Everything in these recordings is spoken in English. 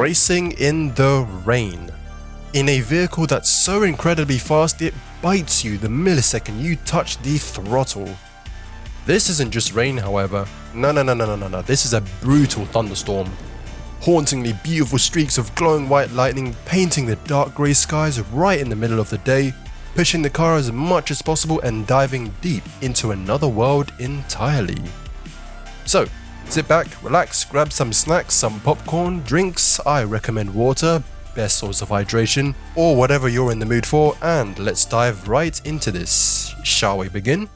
Racing in the rain. In a vehicle that's so incredibly fast it bites you the millisecond you touch the throttle. This isn't just rain, however. No, this is a brutal thunderstorm. Hauntingly beautiful streaks of glowing white lightning painting the dark grey skies right in the middle of the day, pushing the car as much as possible and diving deep into another world entirely. So, sit back, relax, grab some snacks, some popcorn, drinks, I recommend water, best source of hydration, or whatever you're in the mood for, and let's dive right into this. Shall we begin?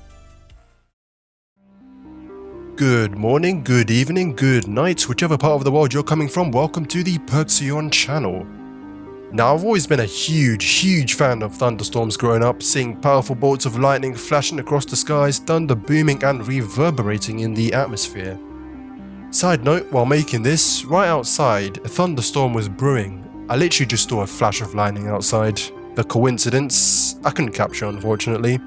Good morning, good evening, good night, whichever part of the world you're coming from, welcome to the PurXion channel. Now, I've always been a huge fan of thunderstorms growing up, seeing powerful bolts of lightning flashing across the skies, thunder booming and reverberating in the atmosphere. Side note, while making this, right outside, a thunderstorm was brewing. I literally just saw a flash of lightning outside. The coincidence, I couldn't capture unfortunately.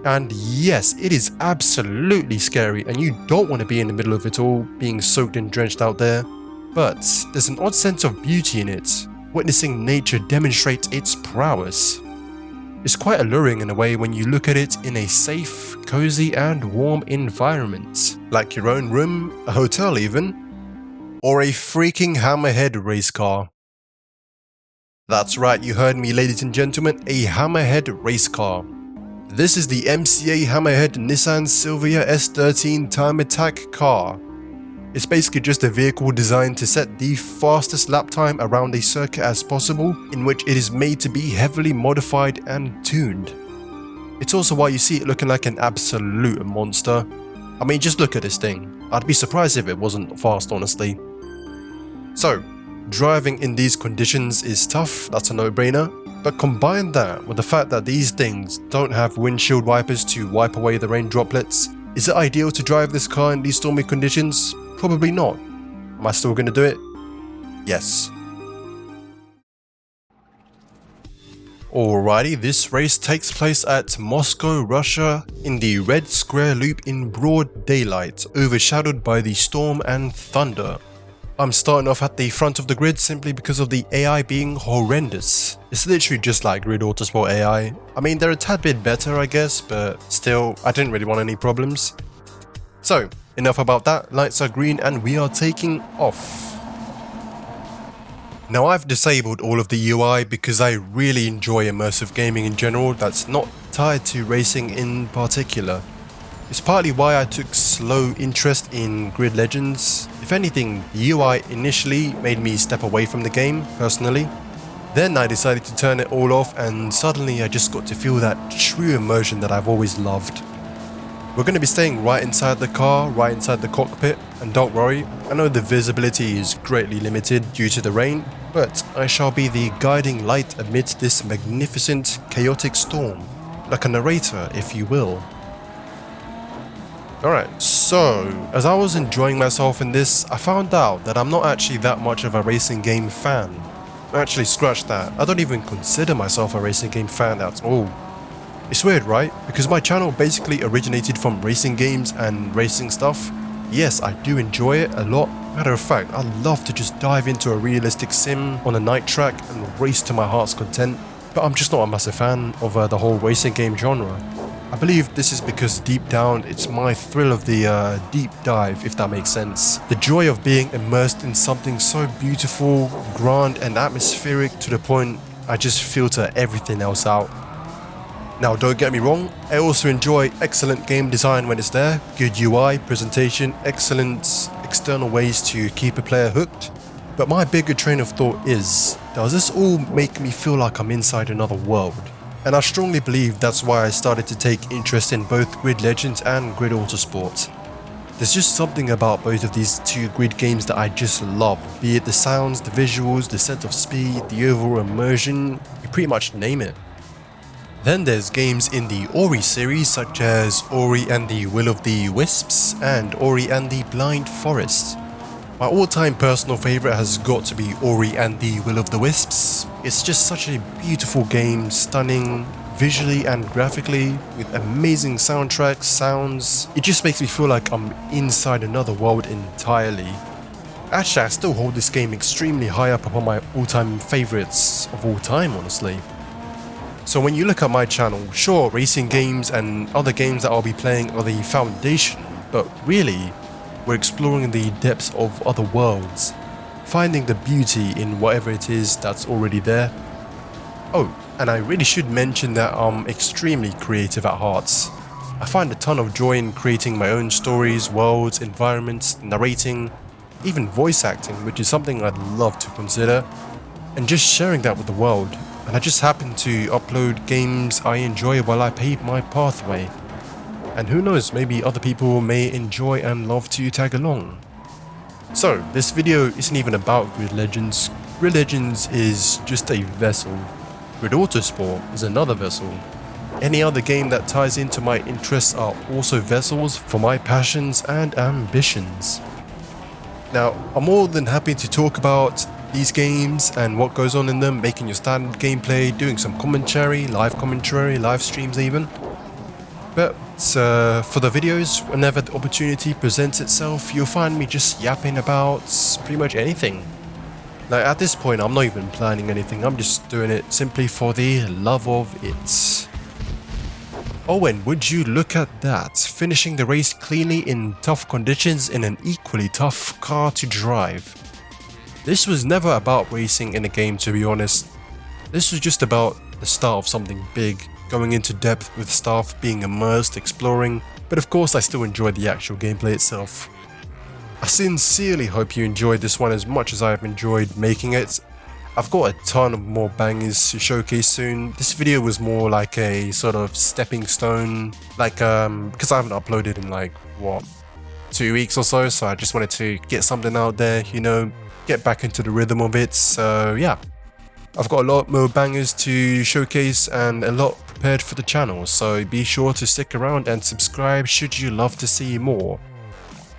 And yes, it is absolutely scary and you don't want to be in the middle of it all, being soaked and drenched out there. But there's an odd sense of beauty in it, witnessing nature demonstrate its prowess. It's quite alluring in a way when you look at it in a safe, cozy and warm environment, like your own room, a hotel even, or a freaking Hammerhead race car. That's right, you heard me ladies and gentlemen, a Hammerhead race car. This is the MCA Hammerhead Nissan Silvia S13 Time Attack car. It's basically just a vehicle designed to set the fastest lap time around a circuit as possible, in which it is made to be heavily modified and tuned. It's also why you see it looking like an absolute monster. I mean, just look at this thing. I'd be surprised if it wasn't fast, honestly. So, driving in these conditions is tough, that's a no-brainer, but combine that with the fact that these things don't have windshield wipers to wipe away the rain droplets. Is it ideal to drive this car in these stormy conditions? Probably not. Am I still going to do it? Yes. Alrighty, this race takes place at Moscow, Russia, in the Red Square Loop in broad daylight, overshadowed by the storm and thunder. I'm starting off at the front of the grid simply because of the AI being horrendous. It's literally just like Grid Autosport AI. I mean, they're a tad bit better, I guess, but still, I didn't really want any problems. So, enough about that, lights are green and we are taking off. Now, I've disabled all of the UI because I really enjoy immersive gaming in general that's not tied to racing in particular. It's partly why I took slow interest in Grid Legends. If anything, the UI initially made me step away from the game, personally. Then I decided to turn it all off and suddenly I just got to feel that true immersion that I've always loved. We're going to be staying right inside the car, right inside the cockpit, and don't worry, I know the visibility is greatly limited due to the rain, but I shall be the guiding light amidst this magnificent, chaotic storm, like a narrator, if you will. Alright, so, as I was enjoying myself in this, I found out that I'm not actually that much of a racing game fan. Actually, scratch that, I don't even consider myself a racing game fan at all. It's weird, right? Because my channel basically originated from racing games and racing stuff. Yes, I do enjoy it a lot. Matter of fact, I love to just dive into a realistic sim on a night track and race to my heart's content. But I'm just not a massive fan of the whole racing game genre. I believe this is because deep down it's my thrill of the deep dive, if that makes sense. The joy of being immersed in something so beautiful, grand and atmospheric to the point I just filter everything else out. Now, don't get me wrong, I also enjoy excellent game design when it's there, good UI, presentation, excellent external ways to keep a player hooked. But my bigger train of thought is, does this all make me feel like I'm inside another world? And I strongly believe that's why I started to take interest in both Grid Legends and Grid Autosport. There's just something about both of these two grid games that I just love, be it the sounds, the visuals, the sense of speed, the overall immersion, you pretty much name it. Then there's games in the Ori series such as Ori and the Will of the Wisps and Ori and the Blind Forest. My all-time personal favourite has got to be Ori and the Will of the Wisps. It's just such a beautiful game, stunning, visually and graphically, with amazing soundtracks, sounds. It just makes me feel like I'm inside another world entirely. Actually, I still hold this game extremely high up upon my all-time favorites of all time, honestly. So when you look at my channel, sure, racing games and other games that I'll be playing are the foundation, but really, we're exploring the depths of other worlds, finding the beauty in whatever it is that's already there. Oh, and I really should mention that I'm extremely creative at heart. I find a ton of joy in creating my own stories, worlds, environments, narrating, even voice acting, which is something I'd love to consider, and just sharing that with the world. And I just happen to upload games I enjoy while I pave my pathway. And who knows, maybe other people may enjoy and love to tag along. So, this video isn't even about Grid Legends. Grid Legends is just a vessel. Grid Autosport is another vessel. Any other game that ties into my interests are also vessels for my passions and ambitions. Now, I'm more than happy to talk about these games and what goes on in them, making your standard gameplay, doing some commentary, live streams even. But for the videos, whenever the opportunity presents itself, you'll find me just yapping about pretty much anything. Like at this point, I'm not even planning anything, I'm just doing it simply for the love of it. Oh, and would you look at that, finishing the race cleanly in tough conditions in an equally tough car to drive. This was never about racing in a game, to be honest. This was just about the start of something big, going into depth with stuff, being immersed, exploring, but of course I still enjoyed the actual gameplay itself. I sincerely hope you enjoyed this one as much as I have enjoyed making it. I've got a ton of more bangers to showcase soon. This video was more like a sort of stepping stone, like because I haven't uploaded in like, what, 2 weeks or so, so I just wanted to get something out there, you know, get back into the rhythm of it. So yeah, I've got a lot more bangers to showcase and a lot prepared for the channel, so be sure to stick around and subscribe should you love to see more.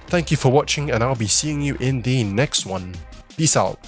Thank you for watching, and I'll be seeing you in the next one. Peace out.